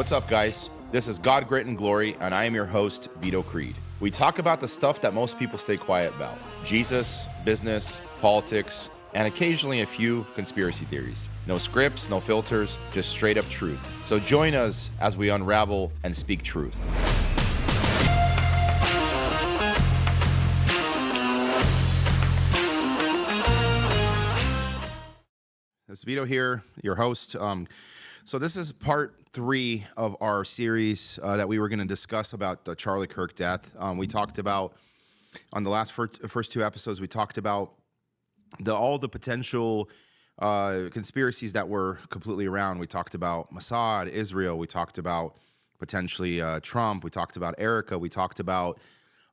What's up, guys? This is God, Grit, and Glory, and I am your host, Veto Creed. We talk about the stuff that most people stay quiet about: Jesus, business, politics, and occasionally a few conspiracy theories. No scripts, no filters, just straight up truth. So join us as we unravel and speak truth. It's Vito here, your host. So this is part 3 of our series that we were going to discuss about the Charlie Kirk death. We talked about, on the last first 2 episodes, we talked about all the potential conspiracies that were completely around. We talked about Mossad, Israel. We talked about potentially Trump. We talked about Erica. We talked about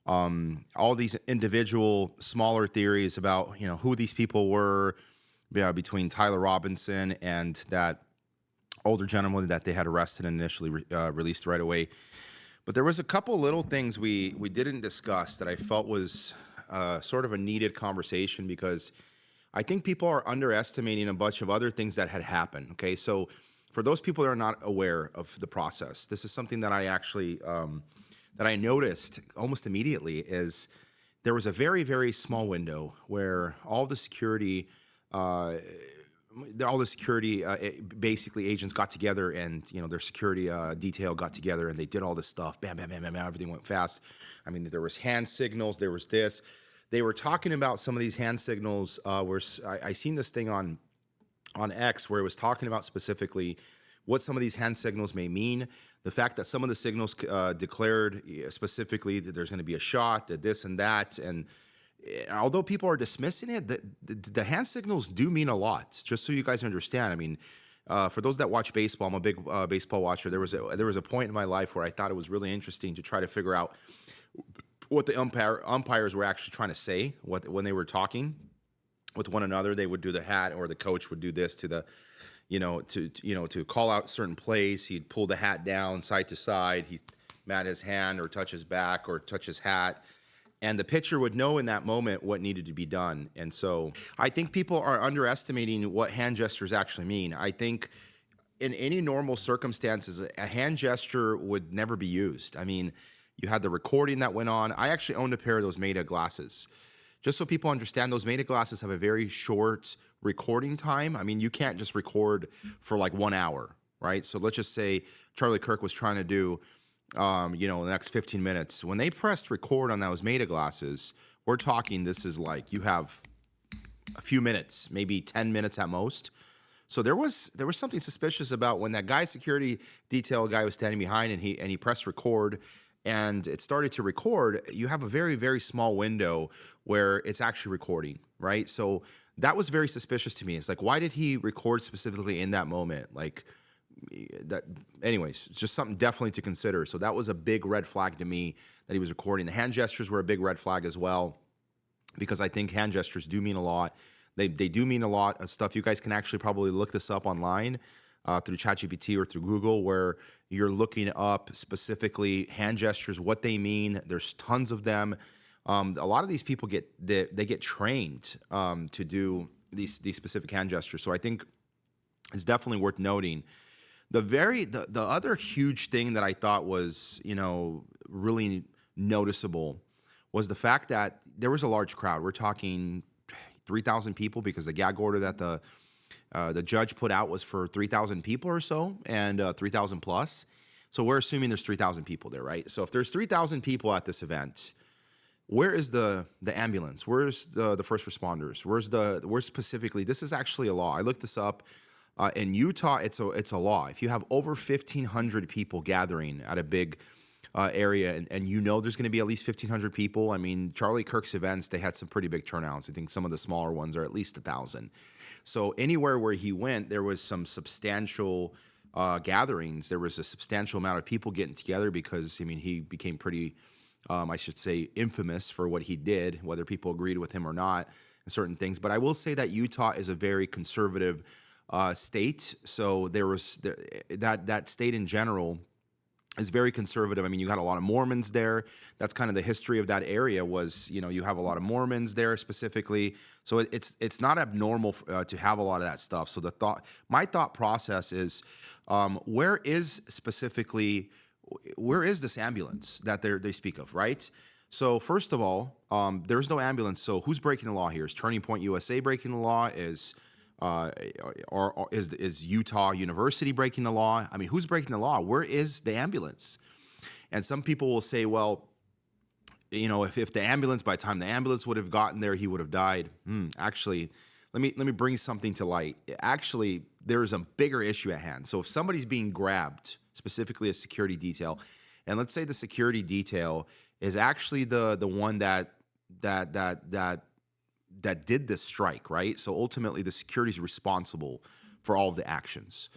all these individual smaller theories about who these people were, between Tyler Robinson and that older gentleman that they had arrested and initially released right away. But there was a couple little things we didn't discuss that I felt was sort of a needed conversation, because I think people are underestimating a bunch of other things that had happened. Okay, so for those people that are not aware of the process, this is something that I actually that I noticed almost immediately. Is there was a very, very small window where all the security basically agents got together, and their security detail got together, and they did all this stuff. Bam, bam, bam, bam, bam. Everything went fast. I mean, there was hand signals. There was this. They were talking about some of these hand signals. Where I seen this thing on X where it was talking about specifically what some of these hand signals may mean. The fact that some of the signals declared specifically that there's going to be a shot, that this and that, and although people are dismissing it, the hand signals do mean a lot. Just so you guys understand. I mean, for those that watch baseball, I'm a big baseball watcher. There was a point in my life where I thought it was really interesting to try to figure out what the umpires were actually trying to say. When they were talking with one another, they would do the hat, or the coach would do this to the, to call out certain plays. He'd pull the hat down side to side. He'd mat his hand or touch his back or touch his hat. And the pitcher would know in that moment what needed to be done. And so I think people are underestimating what hand gestures actually mean. I think in any normal circumstances, a hand gesture would never be used. I mean, you had the recording that went on. I actually owned a pair of those Meta glasses. Just so people understand, those Meta glasses have a very short recording time. I mean, you can't just record for like 1 hour, right? So let's just say Charlie Kirk was trying to do the next 15 minutes. When they pressed record on those Meta glasses, we're talking, this is like, you have a few minutes, maybe 10 minutes at most. So there was something suspicious about when that security detail guy was standing behind, and he pressed record, and it started to record. You have a very, very small window where it's actually recording, right? So that was very suspicious to me. It's like, why did he record specifically in that moment? Like, that, anyways, it's just something definitely to consider. So that was a big red flag to me that he was recording. The hand gestures were a big red flag as well, because I think hand gestures do mean a lot. They do mean a lot of stuff. You guys can actually probably look this up online through ChatGPT or through Google, where you're looking up specifically hand gestures, what they mean. There's tons of them. A lot of these people get trained to do these specific hand gestures. So I think it's definitely worth noting. The other huge thing that I thought was, really noticeable was the fact that there was a large crowd. We're talking 3,000 people, because the gag order that the judge put out was for 3,000 people or so, and 3,000 plus. So we're assuming there's 3,000 people there, right? So if there's 3,000 people at this event, where is the ambulance? Where's the first responders? Where's specifically? This is actually a law. I looked this up. In Utah, it's a law. If you have over 1,500 people gathering at a big area, and there's going to be at least 1,500 people. I mean, Charlie Kirk's events, they had some pretty big turnouts. I think some of the smaller ones are at least 1,000. So anywhere where he went, there was some substantial gatherings. There was a substantial amount of people getting together, because, he became pretty, I should say, infamous for what he did, whether people agreed with him or not, and certain things. But I will say that Utah is a very conservative state. So there was that state in general is very conservative. I mean, you got a lot of Mormons there. That's kind of the history of that area was, you have a lot of Mormons there specifically. So it's not abnormal to have a lot of that stuff. So my thought process is, where is this ambulance that they speak of, right? So first of all, there's no ambulance. So who's breaking the law here? Is Turning Point USA breaking the law? Or is Utah University breaking the law? I mean, who's breaking the law? Where is the ambulance? And some people will say, well, if the ambulance, by the time the ambulance would have gotten there, he would have died. Actually, let me bring something to light. Actually, there's a bigger issue at hand. So if somebody's being grabbed, specifically a security detail, and let's say the security detail is actually the one that did this strike, right? So ultimately, the security is responsible for all of the actions.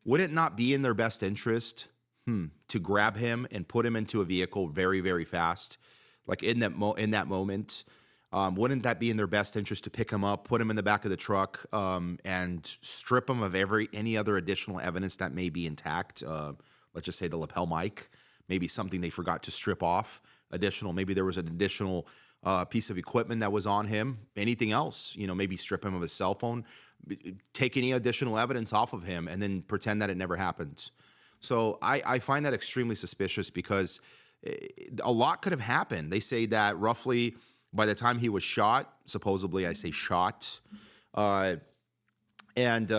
Would it not be in their best interest to grab him and put him into a vehicle very, very fast, like in that moment? Wouldn't that be in their best interest to pick him up, put him in the back of the truck, and strip him of any other additional evidence that may be intact? Let's just say the lapel mic, maybe something they forgot to strip off. Maybe there was an additional piece of equipment that was on him. Anything else, maybe strip him of his cell phone, take any additional evidence off of him, and then pretend that it never happened. So I find that extremely suspicious because a lot could have happened. They say that roughly by the time he was shot, supposedly, I say shot, and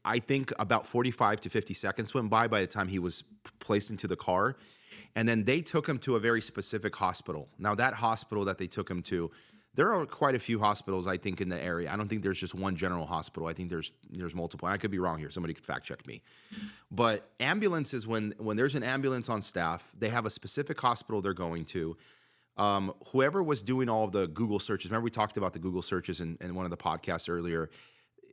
I think about 45 to 50 seconds went by the time he was placed into the car. And then they took him to a very specific hospital. Now, that hospital that they took him to, there are quite a few hospitals, I think, in the area. I don't think there's just one general hospital. I think there's multiple. And I could be wrong here. Somebody could fact check me. But ambulances, when there's an ambulance on staff, they have a specific hospital they're going to. Whoever was doing all of the Google searches, remember we talked about the Google searches in one of the podcasts earlier,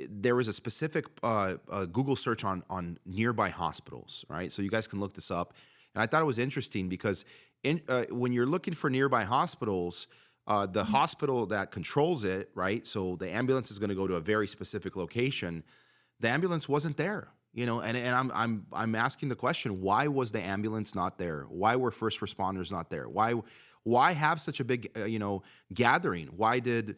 there was a specific Google search on nearby hospitals, right? So you guys can look this up. And I thought it was interesting because when you're looking for nearby hospitals, the hospital that controls it, right? So the ambulance is going to go to a very specific location. The ambulance wasn't there, and I'm asking the question: why was the ambulance not there? Why were first responders not there? Why have such a big gathering? Why did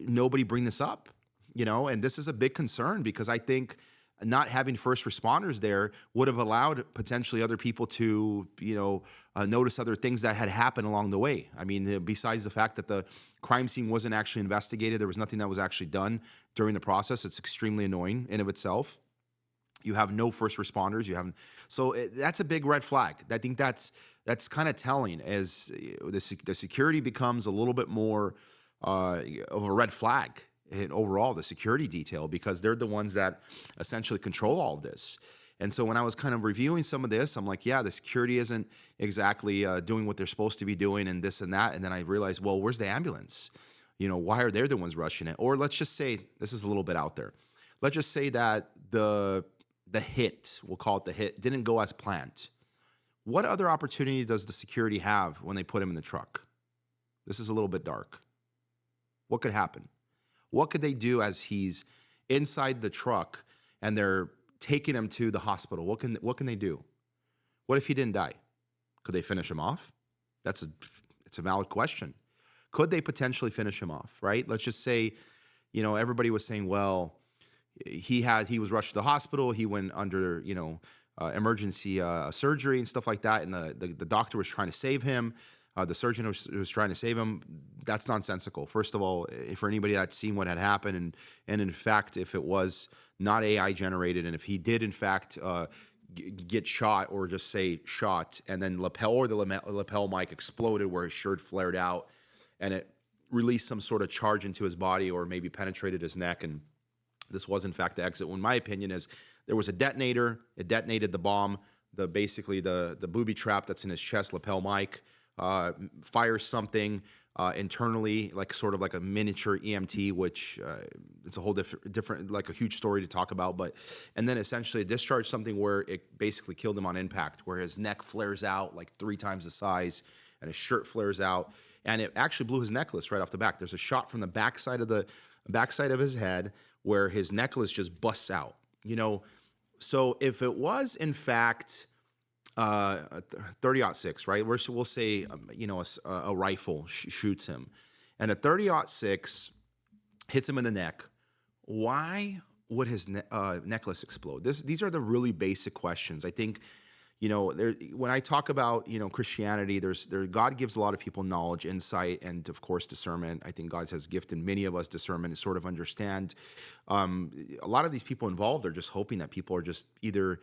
nobody bring this up? And this is a big concern because I think not having first responders there would have allowed potentially other people to, notice other things that had happened along the way. I mean, besides the fact that the crime scene wasn't actually investigated, there was nothing that was actually done during the process. It's extremely annoying in of itself. You have no first responders. That's a big red flag. I think that's kind of telling as the security becomes a little bit more of a red flag. And overall, the security detail, because they're the ones that essentially control all of this. And so when I was kind of reviewing some of this, I'm like, yeah, the security isn't exactly doing what they're supposed to be doing and this and that. And then I realized, well, where's the ambulance? Why are they the ones rushing it? Or let's just say, this is a little bit out there. Let's just say that the hit, we'll call it the hit, didn't go as planned. What other opportunity does the security have when they put him in the truck? This is a little bit dark. What could happen? What could they do as he's inside the truck and they're taking him to the hospital? What can they do? What if he didn't die? Could they finish him off? It's a valid question. Could they potentially finish him off, right? Let's just say, everybody was saying, well, he was rushed to the hospital. He went under, emergency surgery and stuff like that. And the doctor was trying to save him. The surgeon was trying to save him. That's nonsensical. First of all, for anybody that's seen what had happened, and in fact, if it was not AI generated, and if he did in fact get shot, or just say shot, and then the lapel mic exploded where his shirt flared out, and it released some sort of charge into his body, or maybe penetrated his neck, and this was in fact the exit. Well, in my opinion, is there was a detonator. It detonated the bomb. Basically the booby trap that's in his chest, lapel mic. Fires something internally, like sort of like a miniature EMT, which it's a whole different, like a huge story to talk about. And then essentially it discharged something where it basically killed him on impact, where his neck flares out like 3 times the size, and his shirt flares out, and it actually blew his necklace right off the back. There's a shot from the backside of his head where his necklace just busts out. So if it was in fact uh, 30-06, right? We'll say, a rifle shoots him, and a 30-06 hits him in the neck. Why would his necklace explode? These are the really basic questions. I think, when I talk about, Christianity, God gives a lot of people knowledge, insight, and of course discernment. I think God has gifted many of us discernment to sort of understand. A lot of these people involved are just hoping that people are just either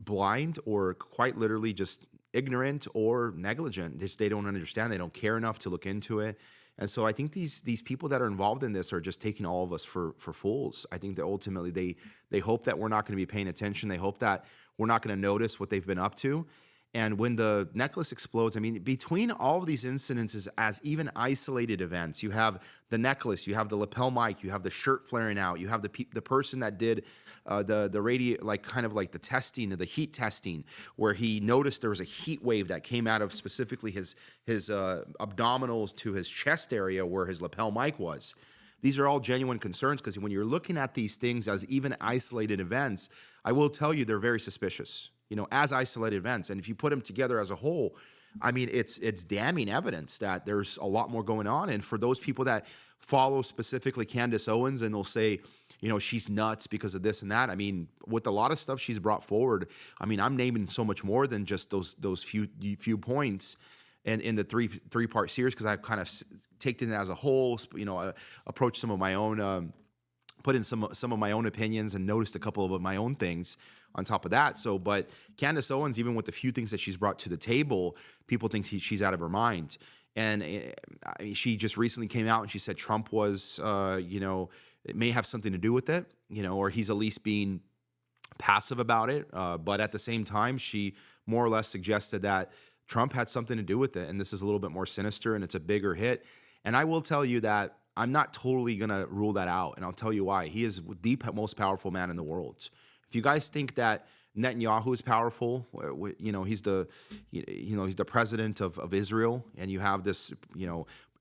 blind or quite literally just ignorant or negligent. They don't understand. They don't care enough to look into it. And so I think these people that are involved in this are just taking all of us for fools. I think that ultimately they hope that we're not going to be paying attention. They hope that we're not going to notice what they've been up to. And when the necklace explodes, I mean, between all of these incidences as even isolated events, you have the necklace, you have the lapel mic, you have the shirt flaring out, you have the person that did the radio, like kind of like the testing, the heat testing, where he noticed there was a heat wave that came out of specifically his abdominals to his chest area where his lapel mic was. These are all genuine concerns, because when you're looking at these things as even isolated events, I will tell you they're very suspicious, as isolated events. And if you put them together as a whole, I mean, it's damning evidence that there's a lot more going on. And for those people that follow specifically Candace Owens and they'll say, she's nuts because of this and that. I mean, with a lot of stuff she's brought forward, I mean, I'm naming so much more than just those few points. And in the three-part series, because I've kind of taken it as a whole, approached some of my own, put in some of my own opinions and noticed a couple of my own things on top of that. So, but Candace Owens, even with the few things that she's brought to the table, people think she's out of her mind. And she just recently came out and she said Trump was, it may have something to do with it, or he's at least being passive about it. But at the same time, she more or less suggested that Trump had something to do with it. And this is a little bit more sinister and it's a bigger hit. And I will tell you that I'm not totally going to rule that out. And I'll tell you why. He is the most powerful man in the world. If you guys think that Netanyahu is powerful, he's the president of Israel, and you have this,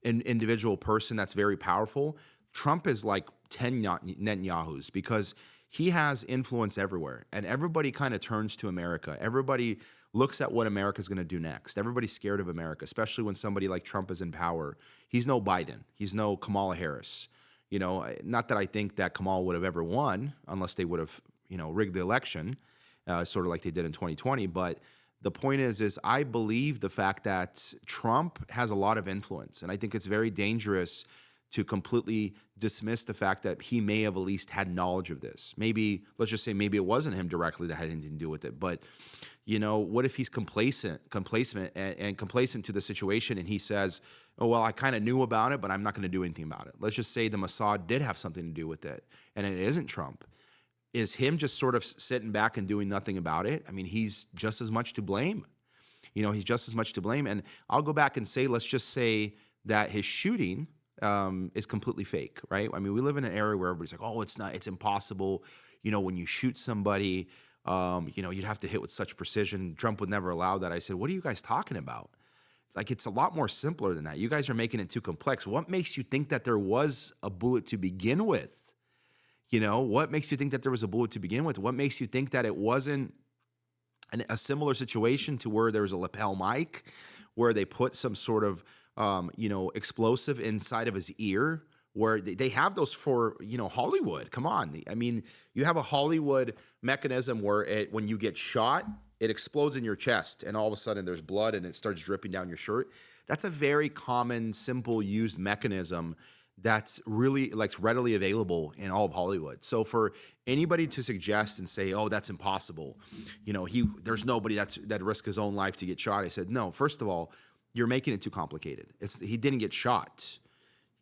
individual person that's very powerful. Trump is like 10 Netanyahus, because he has influence everywhere, and everybody kind of turns to America. Everybody looks at what America's going to do next. Everybody's scared of America, especially when somebody like Trump is in power. He's no Biden. He's no Kamala Harris. Not that I think that Kamala would have ever won unless they would have, rigged the election, sort of like they did in 2020. But the point is I believe the fact that Trump has a lot of influence, and I think it's very dangerous to completely dismiss the fact that he may have at least had knowledge of this. Maybe, let's just say maybe it wasn't him directly that had anything to do with it. But, what if he's complacent to the situation, and he says, oh, well, I kind of knew about it, but I'm not going to do anything about it. Let's just say the Mossad did have something to do with it, and it isn't Trump. Is him just sort of sitting back and doing nothing about it? I mean, he's just as much to blame. He's just as much to blame. And I'll go back and say, let's just say that his shooting is completely fake, right? I mean, we live in an era where everybody's like, oh, it's impossible. When you shoot somebody, you'd have to hit with such precision. Trump would never allow that. I said, what are you guys talking about? Like, it's a lot more simpler than that. You guys are making it too complex. What makes you think that there was a bullet to begin with? What makes you think that there was a bullet to begin with? What makes you think that it wasn't a similar situation to where there was a lapel mic, where they put some sort of, explosive inside of his ear, where they have those for, Hollywood. Come on. I mean, you have a Hollywood mechanism where when you get shot, it explodes in your chest, and all of a sudden there's blood and it starts dripping down your shirt. That's a very common, simple, used mechanism that's really readily available in all of Hollywood. So for anybody to suggest and say, oh, that's impossible, there's nobody that risk his own life to get shot. I said, no, first of all, you're making it too complicated. He didn't get shot.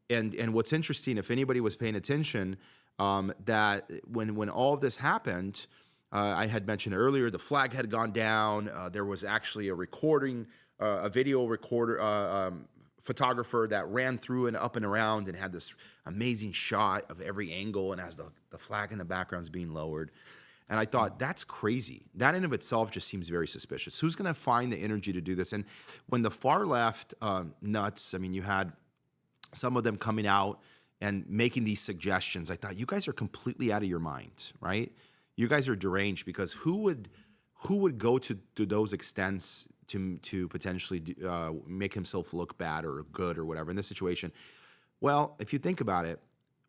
And what's interesting, if anybody was paying attention, that when all of this happened, I had mentioned earlier, the flag had gone down. There was actually a video recorder, photographer that ran through and up and around and had this amazing shot of every angle, and as the flag in the background is being lowered. And I thought, that's crazy. That in of itself just seems very suspicious. Who's going to find the energy to do this? And when the far left nuts, I mean, you had some of them coming out and making these suggestions. I thought, you guys are completely out of your mind, right? You guys are deranged, because who who would go to those extents to potentially make himself look bad or good or whatever in this situation? Well, if you think about it,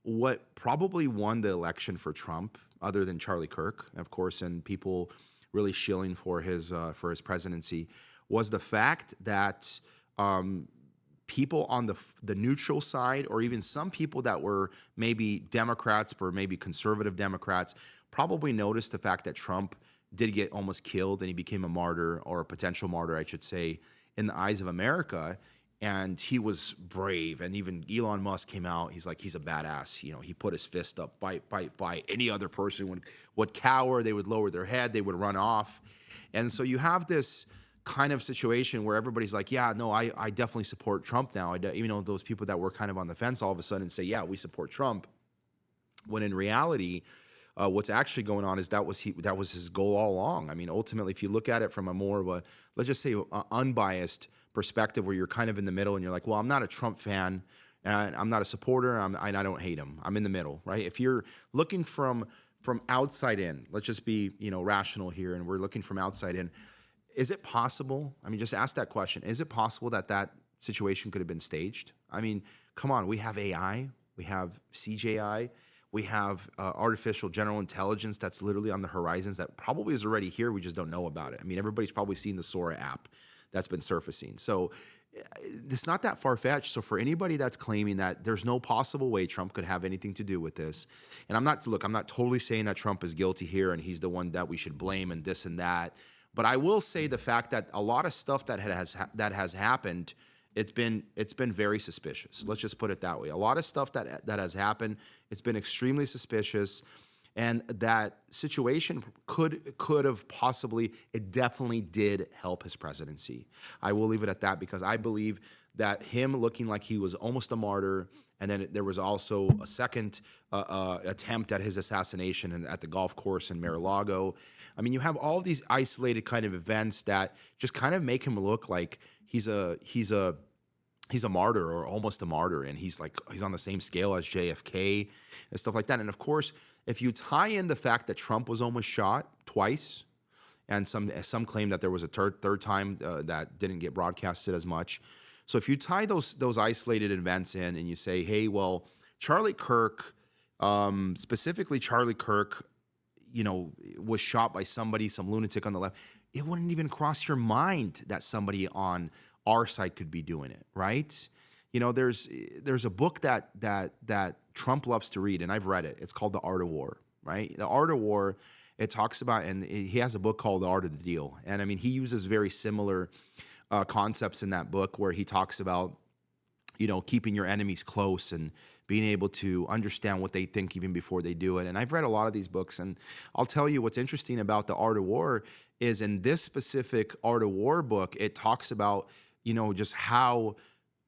what probably won the election for Trump, other than Charlie Kirk, of course, and people really shilling for his presidency, was the fact that people on the neutral side, or even some people that were maybe Democrats or maybe conservative Democrats, probably noticed the fact that Trump did get almost killed and he became a martyr, or a potential martyr, I should say, in the eyes of America. And he was brave. And even Elon Musk came out. He's like, he's a badass. You know, he put his fist up, fight. Any other person would cower. They would lower their head. They would run off. And so you have this kind of situation where everybody's like, yeah, no, I definitely support Trump now. Even though those people that were kind of on the fence all of a sudden say, yeah, we support Trump. When in reality, what's actually going on is that was his goal all along. I mean, ultimately, if you look at it from a more of a, let's just say, unbiased perspective, where you're kind of in the middle and you're like, well, I'm not a Trump fan and I'm not a supporter, and I don't hate him. I'm in the middle, right? If you're looking from outside in, let's just be, rational here, and we're looking from outside in, is it possible? I mean, just ask that question. Is it possible that situation could have been staged? I mean, come on, we have AI, we have CGI, we have artificial general intelligence that's literally on the horizons that probably is already here. We just don't know about it. I mean, everybody's probably seen the Sora app that's been surfacing. So it's not that far-fetched. So for anybody that's claiming that there's no possible way Trump could have anything to do with this, and I'm not totally saying that Trump is guilty here and he's the one that we should blame and this and that, but I will say the fact that a lot of stuff that has happened, it's been very suspicious. Let's just put it that way. A lot of stuff that has happened, it's been extremely suspicious. And that situation could have possibly, it definitely did help his presidency. I will leave it at that, because I believe that him looking like he was almost a martyr, and then there was also a second attempt at his assassination at the golf course in Mar-a-Lago. I mean, you have all these isolated kind of events that just kind of make him look like he's a martyr, or almost a martyr, and he's on the same scale as JFK and stuff like that. And of course, if you tie in the fact that Trump was almost shot twice, and some claim that there was a third time that didn't get broadcasted as much. So if you tie those isolated events in, and you say, hey, well, Charlie Kirk, specifically Charlie Kirk, was shot by somebody, some lunatic on the left, it wouldn't even cross your mind that somebody on our side could be doing it, right? There's a book that Trump loves to read, and I've read it. It's called The Art of War, right? The Art of War, it talks about, and he has a book called The Art of the Deal. And I mean, he uses very similar concepts in that book, where he talks about, keeping your enemies close and being able to understand what they think even before they do it. And I've read a lot of these books, and I'll tell you what's interesting about The Art of War is, in this specific Art of War book, it talks about, just how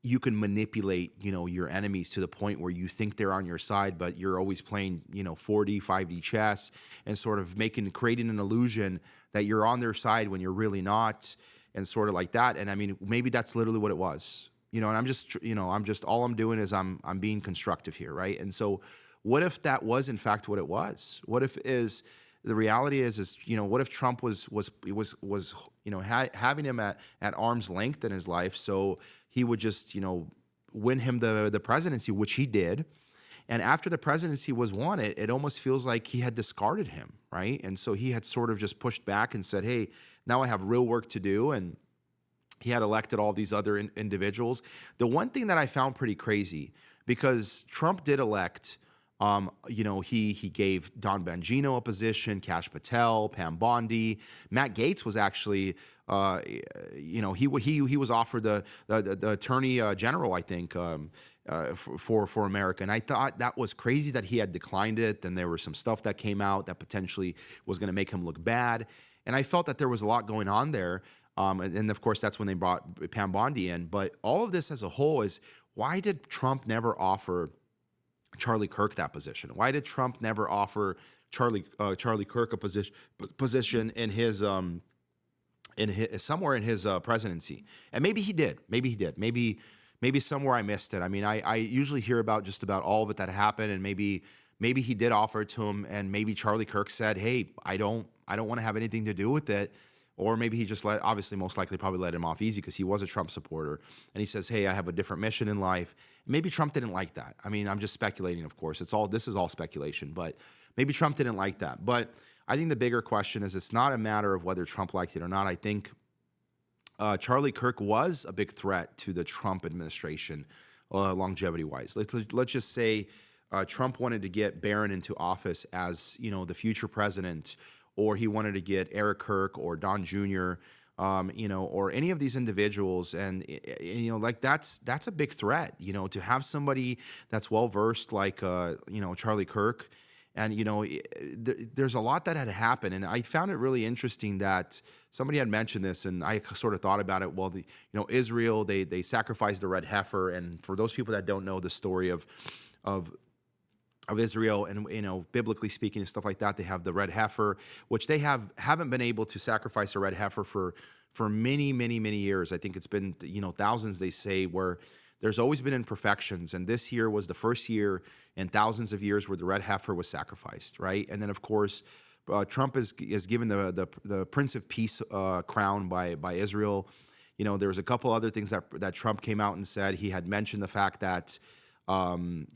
you can manipulate, your enemies to the point where you think they're on your side, but you're always playing, 4D, 5D chess, and sort of creating an illusion that you're on their side when you're really not, and sort of like that. And I mean, maybe that's literally what it was, and I'm just all I'm doing is I'm being constructive here, right? And so, what if that was in fact what it was? What if the reality is what if Trump was having him at arm's length in his life, so he would just win him the presidency, which he did, and after the presidency was won, it almost feels like he had discarded him, right? And so he had sort of just pushed back and said, hey, now I have real work to do, and he had elected all these other individuals. The one thing that I found pretty crazy, because Trump did elect. He gave Don Bongino a position, Kash Patel, Pam Bondi. Matt Gaetz was actually, he was offered the attorney general, I think, for America. And I thought that was crazy that he had declined it. Then there was some stuff that came out that potentially was going to make him look bad. And I felt that there was a lot going on there. And of course, that's when they brought Pam Bondi in. But all of this as a whole is, why did Trump never offer Charlie Kirk that position? Why did Trump never offer Charlie Kirk a position in his somewhere in his presidency? And maybe he did. Maybe somewhere I missed it. I mean, I usually hear about just about all of it that happened, and maybe maybe he did offer it to him, and maybe Charlie Kirk said, "Hey, I don't want to have anything to do with it." Or maybe he just obviously most likely probably let him off easy because he was a Trump supporter. And he says, "Hey, I have a different mission in life." Maybe Trump didn't like that. I mean, I'm just speculating, of course. This is all speculation, but maybe Trump didn't like that. But I think the bigger question is it's not a matter of whether Trump liked it or not. I think Charlie Kirk was a big threat to the Trump administration, longevity-wise. Let's just say Trump wanted to get Barron into office as, the future president, or he wanted to get Erica Kirk or Don Jr., or any of these individuals, and that's a big threat, to have somebody that's well versed like Charlie Kirk, and there's a lot that had happened, and I found it really interesting that somebody had mentioned this, and I sort of thought about it. Well, Israel, they sacrificed the red heifer, and for those people that don't know the story of Israel, and biblically speaking and stuff like that, they have the red heifer, which they haven't been able to sacrifice a red heifer for many, many, many years. I think it's been thousands, they say, where there's always been imperfections, and this year was the first year in thousands of years where the red heifer was sacrificed, right? And then of course Trump is given the Prince of Peace crown by Israel. There was a couple other things that Trump came out and said. He had mentioned the fact that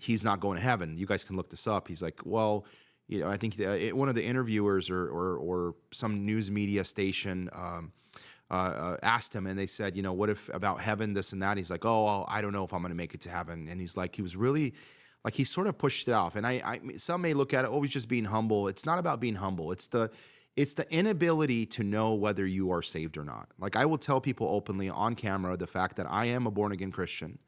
he's not going to heaven. You guys can look this up. He's like, well, I think one of the interviewers or some news media station asked him, and they said, what if about heaven, this and that? He's like, oh, I don't know if I'm going to make it to heaven. And he's like, he was really like, he sort of pushed it off. And I some may look at it, he's just being humble. It's not about being humble. It's the inability to know whether you are saved or not. Like, I will tell people openly on camera the fact that I am a born again Christian.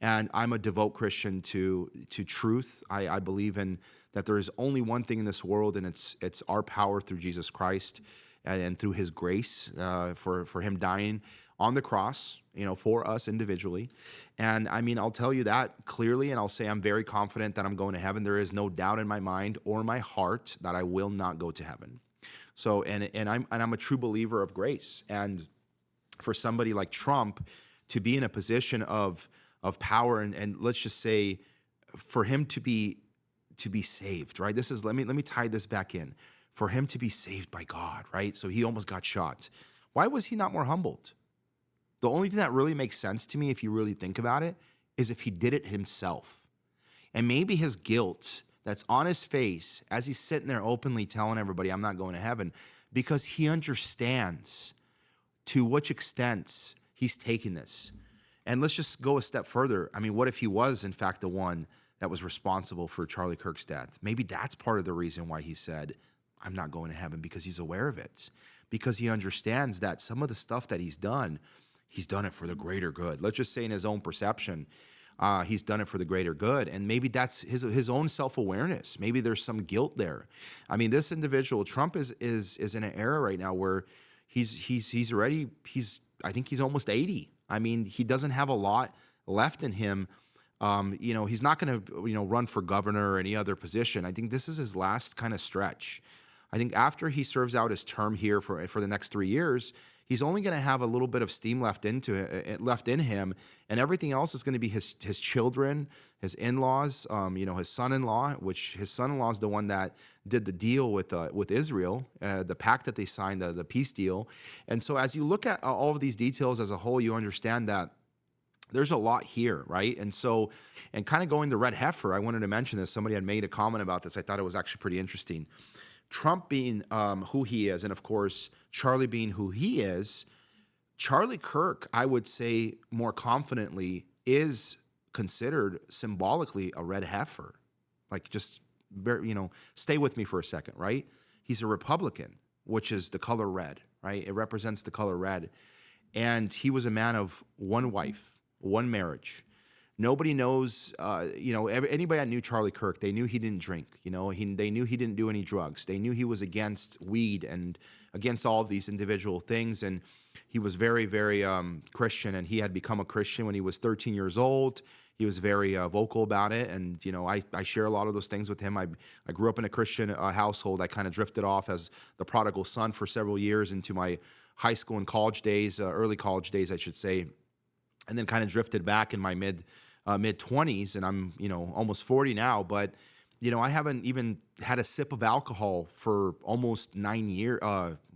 And I'm a devout Christian to truth. I believe in that there is only one thing in this world, and it's our power through Jesus Christ and through his grace for him dying on the cross, for us individually. And I mean, I'll tell you that clearly, and I'll say I'm very confident that I'm going to heaven. There is no doubt in my mind or my heart that I will not go to heaven. So, and I'm a true believer of grace. And for somebody like Trump to be in a position of power, and let's just say for him to be saved, right? Let me tie this back in. For him to be saved by God, right? So he almost got shot. Why was he not more humbled? The only thing that really makes sense to me, if you really think about it, is if he did it himself. And maybe his guilt that's on his face as he's sitting there openly telling everybody, I'm not going to heaven, because he understands to which extent he's taking this. And let's just go a step further. I mean, what if he was, in fact, the one that was responsible for Charlie Kirk's death? Maybe that's part of the reason why he said, I'm not going to heaven, because he's aware of it. Because he understands that some of the stuff that he's done it for the greater good. Let's just say in his own perception, he's done it for the greater good. And maybe that's his own self-awareness. Maybe there's some guilt there. I mean, this individual, Trump, is in an era right now where he's already, I think he's almost 80. I mean, he doesn't have a lot left in him. He's not going to, run for governor or any other position. I think this is his last kind of stretch. I think after he serves out his term here for the next 3 years, he's only going to have a little bit of steam left in him, and everything else is going to be his children, his in-laws, his son-in-law, which his son-in-law is the one that did the deal with Israel, the pact that they signed, the peace deal. And so as you look at all of these details as a whole, you understand that there's a lot here, right? And so, and kind of going to red heifer, I wanted to mention this. Somebody had made a comment about this. I thought it was actually pretty interesting. Trump being who he is, and of course, Charlie being who he is, Charlie Kirk, I would say more confidently, is considered symbolically a red heifer. Like, just, stay with me for a second, right? He's a Republican, which is the color red, right? It represents the color red. And he was a man of one wife, one marriage. Nobody knows, anybody that knew Charlie Kirk, they knew he didn't drink. They knew he didn't do any drugs. They knew he was against weed and against all of these individual things. And he was very, very Christian, and he had become a Christian when he was 13 years old. He was very vocal about it. And, I share a lot of those things with him. I grew up in a Christian household. I kind of drifted off as the prodigal son for several years into my high school and college days, early college days, I should say, and then kind of drifted back in my mid-20s, and I'm, almost 40 now, but I haven't even had a sip of alcohol for almost 9 years.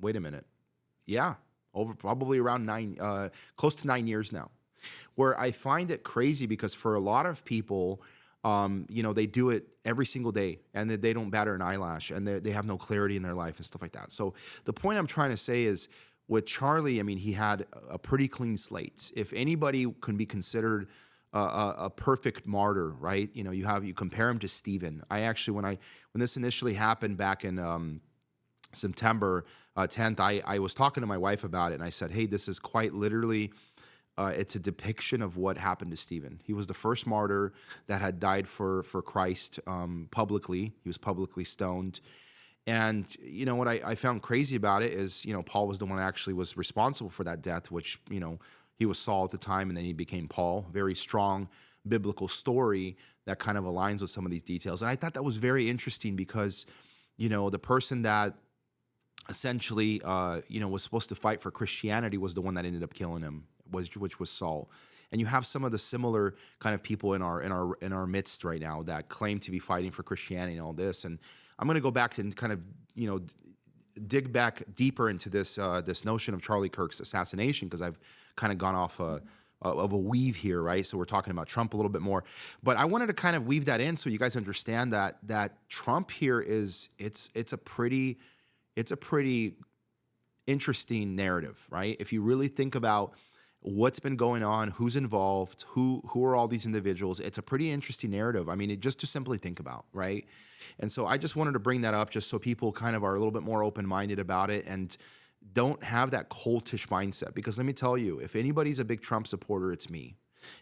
Wait a minute. Yeah, over probably around close to 9 years now, where I find it crazy because for a lot of people, they do it every single day and they don't batter an eyelash and they have no clarity in their life and stuff like that. So the point I'm trying to say is with Charlie, I mean, he had a pretty clean slate. If anybody can be considered a perfect martyr, right? You compare him to Stephen. I actually, when this initially happened back in September 10th, I was talking to my wife about it and I said, hey, this is quite literally, it's a depiction of what happened to Stephen. He was the first martyr that had died for Christ publicly. He was publicly stoned. And, what I found crazy about it is, Paul was the one that actually was responsible for that death, which, he was Saul at the time and then he became Paul. Very strong biblical story that kind of aligns with some of these details. And I thought that was very interesting because, the person that essentially, was supposed to fight for Christianity was the one that ended up killing him, which was Saul. And you have some of the similar kind of people in our midst right now that claim to be fighting for Christianity and all this. And I'm going to go back and kind of, dig back deeper into this notion of Charlie Kirk's assassination because I've kind of gone off of a weave here, right? So we're talking about Trump a little bit more, but I wanted to kind of weave that in so you guys understand that Trump here it's a pretty interesting narrative, right? If you really think about what's been going on, who's involved, who are all these individuals, it's a pretty interesting narrative. I mean, just to simply think about, right? And so I just wanted to bring that up just so people kind of are a little bit more open-minded about it and don't have that cultish mindset. Because let me tell you, if anybody's a big Trump supporter, it's me.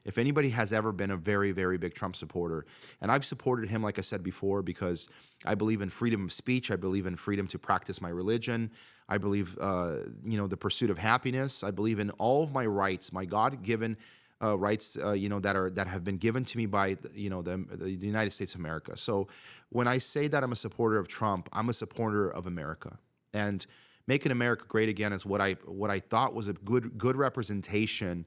If anybody has ever been a very, very big Trump supporter, and I've supported him, like I said before, because I believe in freedom of speech. I believe in freedom to practice my religion. I believe, the pursuit of happiness. I believe in all of my rights, my God-given rights, that have been given to me by, the United States of America. So when I say that I'm a supporter of Trump, I'm a supporter of America. And making America great again is what I thought was a good representation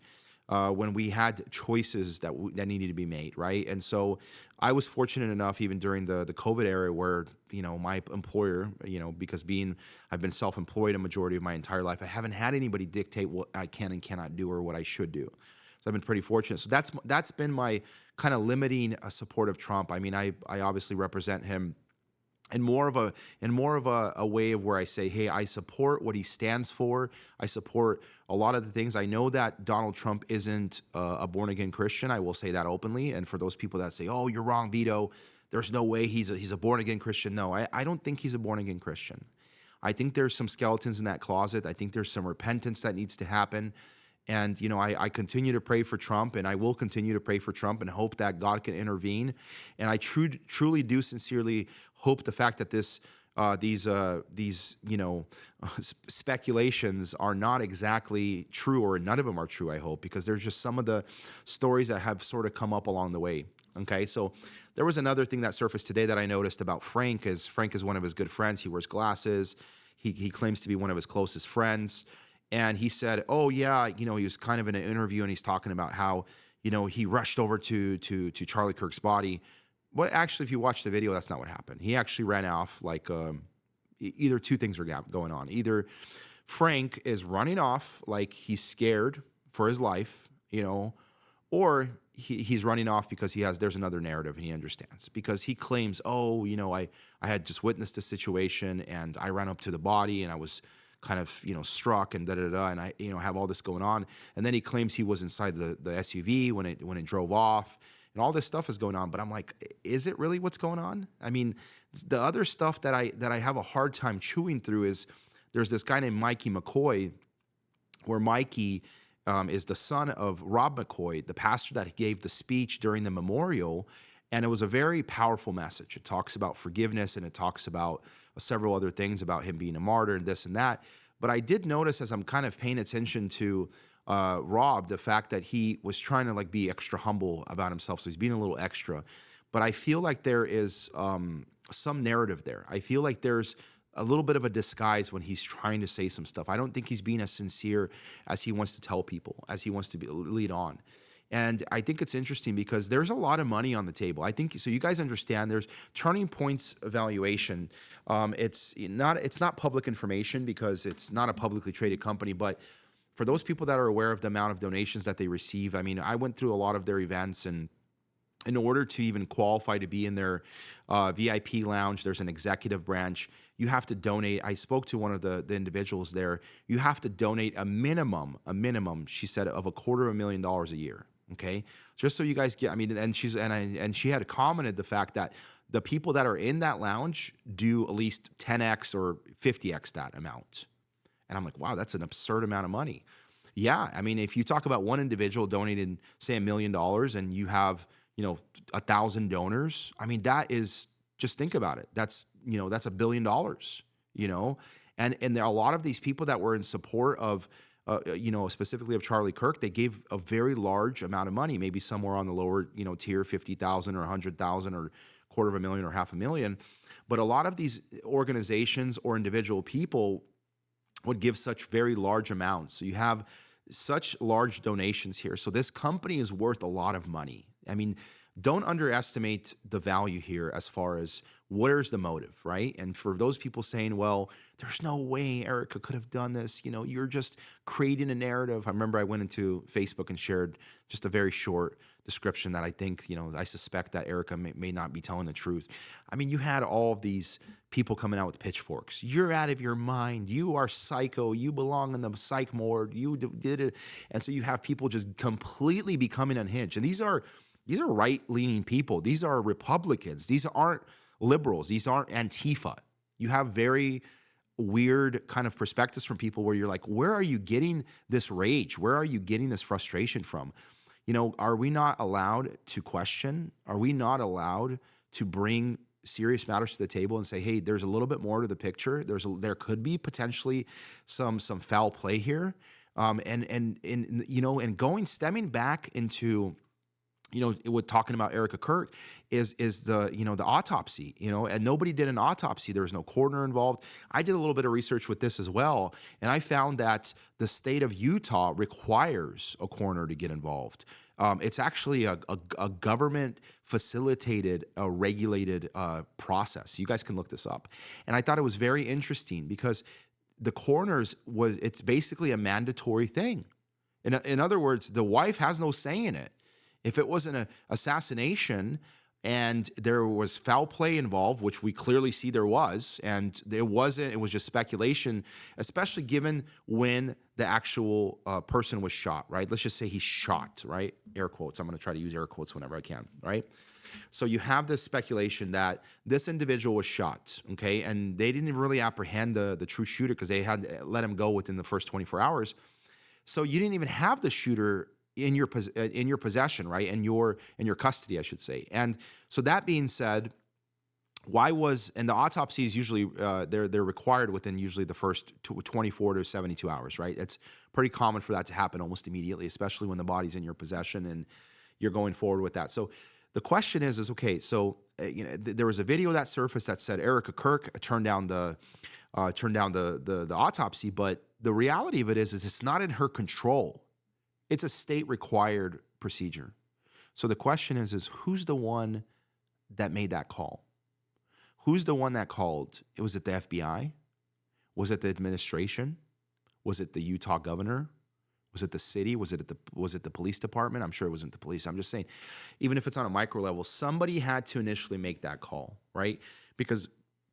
when we had choices that needed to be made, right? And so I was fortunate enough, even during the COVID era, where my employer, because I've been self-employed a majority of my entire life, I haven't had anybody dictate what I can and cannot do or what I should do. So I've been pretty fortunate. So that's been my kind of limiting support of Trump. I mean, I obviously represent him in more of a way of where I say, hey, I support what he stands for. I support a lot of the things. I know that Donald Trump isn't a born-again Christian. I will say that openly. And for those people that say, oh, you're wrong, Veto, there's no way he's a born-again Christian. No, I don't think he's a born-again Christian. I think there's some skeletons in that closet. I think there's some repentance that needs to happen. And, I continue to pray for Trump, and I will continue to pray for Trump and hope that God can intervene. And I truly do sincerely hope the fact that these speculations are not exactly true, or none of them are true, I hope, because there's just some of the stories that have sort of come up along the way. Okay, so there was another thing that surfaced today that I noticed about Frank is one of his good friends. He wears glasses. He claims to be one of his closest friends. And he said, oh, yeah, he was kind of in an interview and he's talking about how, he rushed over to Charlie Kirk's body. But actually, if you watch the video, that's not what happened. He actually ran off like either two things are going on. Either Frank is running off like he's scared for his life, or he's running off because there's another narrative and he understands. Because he claims, oh, I had just witnessed a situation and I ran up to the body and I was kind of, struck and da-da-da, and I, have all this going on. And then he claims he was inside the SUV when it drove off, and all this stuff is going on. But I'm like, is it really what's going on? I mean, the other stuff that I have a hard time chewing through is there's this guy named Mikey McCoy, where Mikey is the son of Rob McCoy, the pastor that gave the speech during the memorial. And it was a very powerful message. It talks about forgiveness, and it talks about several other things about him being a martyr and this and that. But I did notice, as I'm kind of paying attention to Rob, the fact that he was trying to be extra humble about himself. So he's being a little extra. But I feel like there is some narrative there. I feel like there's a little bit of a disguise when he's trying to say some stuff. I don't think he's being as sincere as he wants to tell people, as he wants to lead on. And I think it's interesting because there's a lot of money on the table. I think so. You guys understand there's Turning Point's evaluation. It's not public information because it's not a publicly traded company. But for those people that are aware of the amount of donations that they receive, I mean, I went through a lot of their events, and in order to even qualify to be in their VIP lounge, there's an executive branch. You have to donate. I spoke to one of the individuals there. You have to donate a minimum, she said, of $250,000 a year. Okay, just so you guys get. I mean, and she had commented the fact that the people that are in that lounge do at least 10x or 50x that amount. And I'm like, wow, that's an absurd amount of money. Yeah, I mean, if you talk about one individual donating, say, $1 million, and you have 1,000 donors, I mean, that is, just think about it. That's $1 billion. And there are a lot of these people that were in support of. Specifically of Charlie Kirk, they gave a very large amount of money, maybe somewhere on the lower, tier, 50,000 or 100,000 or $250,000 or $500,000. But a lot of these organizations or individual people would give such very large amounts. So you have such large donations here. So this company is worth a lot of money. I mean, don't underestimate the value here as far as where's the motive, right? And for those people saying, well, there's no way Erica could have done this, you're just creating a narrative. I remember I went into Facebook and shared just a very short description that I think, I suspect that Erica may not be telling the truth. I mean, you had all of these people coming out with pitchforks. You're out of your mind. You are psycho. You belong in the psych ward. You did it. And so you have people just completely becoming unhinged. And these are right-leaning people. These are Republicans. These aren't liberals. These aren't Antifa. You have very weird kind of perspectives from people where you're like, where are you getting this rage? Where are you getting this frustration from? Are we not allowed to question? Are we not allowed to bring serious matters to the table and say, hey, there's a little bit more to the picture. There could be potentially some foul play here. And stemming back into with talking about Erica Kirk is the, the autopsy, and nobody did an autopsy. There was no coroner involved. I did a little bit of research with this as well. And I found that the state of Utah requires a coroner to get involved. It's actually a government facilitated, regulated process. You guys can look this up. And I thought it was very interesting because the coroners it's basically a mandatory thing. In other words, the wife has no say in it. If it was an assassination and there was foul play involved, which we clearly see there was, and it was just speculation, especially given when the actual person was shot, right? Let's just say he's shot, right? Air quotes. I'm going to try to use air quotes whenever I can, right? So you have this speculation that this individual was shot, okay? And they didn't really apprehend the true shooter because they had let him go within the first 24 hours. So you didn't even have the shooter in your possession, right? In your custody, I should say. And so that being said, and the autopsy is usually they're required within usually the first 24 to 72 hours, right? It's pretty common for that to happen almost immediately, especially when the body's in your possession and you're going forward with that. So the question is okay. So there was a video that surfaced that said Erica Kirk turned down the autopsy, but the reality of it is it's not in her control. It's a state-required procedure. So the question is who's the one that made that call? Who's the one that called? Was it the FBI? Was it the administration? Was it the Utah governor? Was it the city? Was it the police department? I'm sure it wasn't the police. I'm just saying, even if it's on a micro level, somebody had to initially make that call, right? Because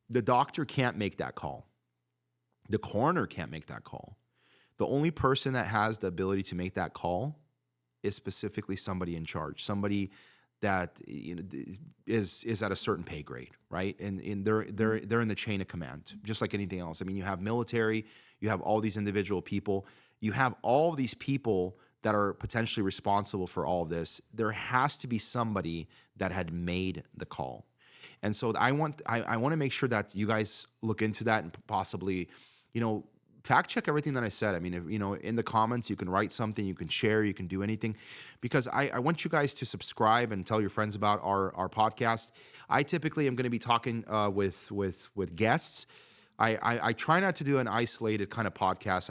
the doctor can't make that call. The coroner can't make that call. The only person that has the ability to make that call is specifically somebody in charge, somebody that is at a certain pay grade, right? And they're in the chain of command, just like anything else. I mean, you have military, you have all these individual people, you have all of these people that are potentially responsible for all of this. There has to be somebody that had made the call. And so I want to make sure that you guys look into that and possibly, fact check everything that I said. I mean, in the comments, you can write something, you can share, you can do anything, because I want you guys to subscribe and tell your friends about our podcast. I typically am going to be talking with guests. I try not to do an isolated kind of podcast.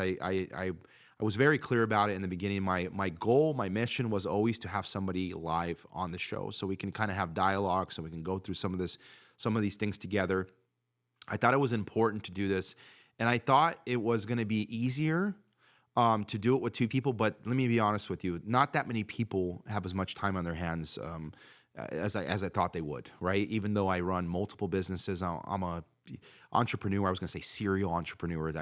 I was very clear about it in the beginning. My goal, my mission was always to have somebody live on the show so we can kind of have dialogue, so we can go through some of these things together. I thought it was important to do this, and I thought it was going to be easier to do it with two people. But let me be honest with you, not that many people have as much time on their hands as I thought they would, right? Even though I run multiple businesses, I'm a entrepreneur. I was going to say serial entrepreneur.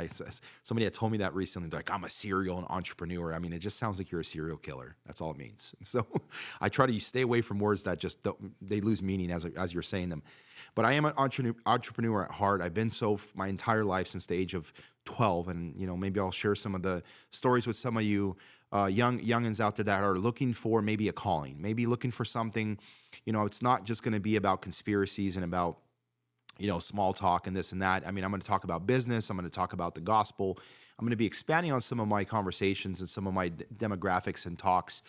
Somebody had told me that recently. They're like, I'm a serial entrepreneur. I mean, it just sounds like you're a serial killer. That's all it means. So I try to stay away from words that just they lose meaning as you're saying them. But I am an entrepreneur at heart. I've been so my entire life since the age of 12. And, maybe I'll share some of the stories with some of you youngins out there that are looking for maybe a calling, maybe looking for something. It's not just going to be about conspiracies and about small talk and this and that. I mean, I'm going to talk about business. I'm going to talk about the gospel. I'm going to be expanding on some of my conversations and some of my demographics and talks.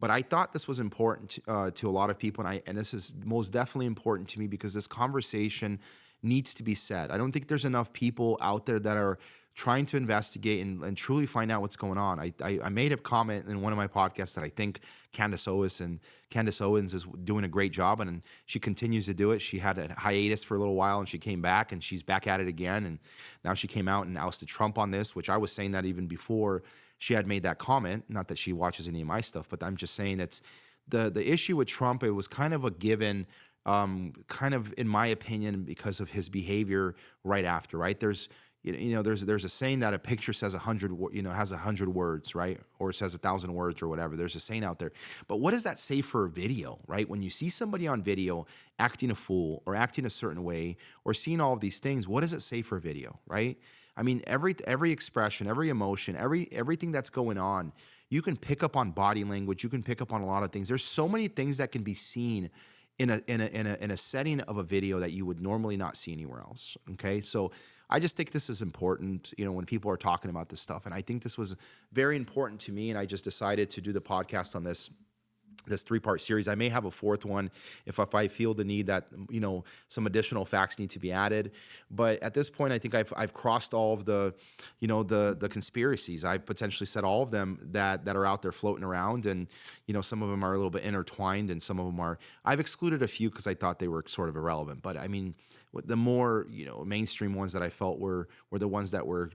But I thought this was important to a lot of people, and this is most definitely important to me because this conversation needs to be said. I don't think there's enough people out there that are trying to investigate and truly find out what's going on. I made a comment in one of my podcasts that I think Candace Owens is doing a great job, and she continues to do it. She had a hiatus for a little while, and she came back, and she's back at it again. And now she came out and ousted Trump on this, which I was saying that even before she had made that comment. Not that she watches any of my stuff, but I'm just saying it's the issue with Trump. It was kind of a given. Kind of, in my opinion, because of his behavior right after, right? There's a saying that a picture says 100, has 100 words, right? Or it says 1,000 words or whatever. There's a saying out there. But what does that say for a video, right? When you see somebody on video acting a fool or acting a certain way or seeing all of these things, what does it say for a video, right? I mean, every expression, every emotion, everything that's going on, you can pick up on body language. You can pick up on a lot of things. There's so many things that can be seen in a setting of a video that you would normally not see anywhere else. Okay, so I just think this is important, when people are talking about this stuff, and I think this was very important to me, and I just decided to do the podcast on this 3-part series. I may have a 4th one if I feel the need that some additional facts need to be added. But at this point, I think I've crossed all of the the conspiracies. I've potentially said all of them that are out there floating around, and some of them are a little bit intertwined, and some of them are. I've excluded a few because I thought they were sort of irrelevant. But I mean, the more mainstream ones that I felt were the ones that were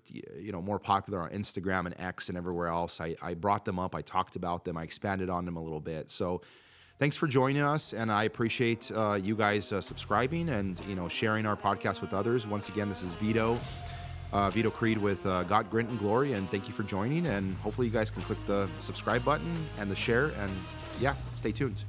more popular on Instagram and X and everywhere else. I brought them up. I talked about them. I expanded on them a little bit. So thanks for joining us, and I appreciate you guys subscribing and sharing our podcast with others. Once again, this is Veto Creed with God, Grit, and Glory, and thank you for joining. And hopefully you guys can click the subscribe button and the share, and yeah, stay tuned.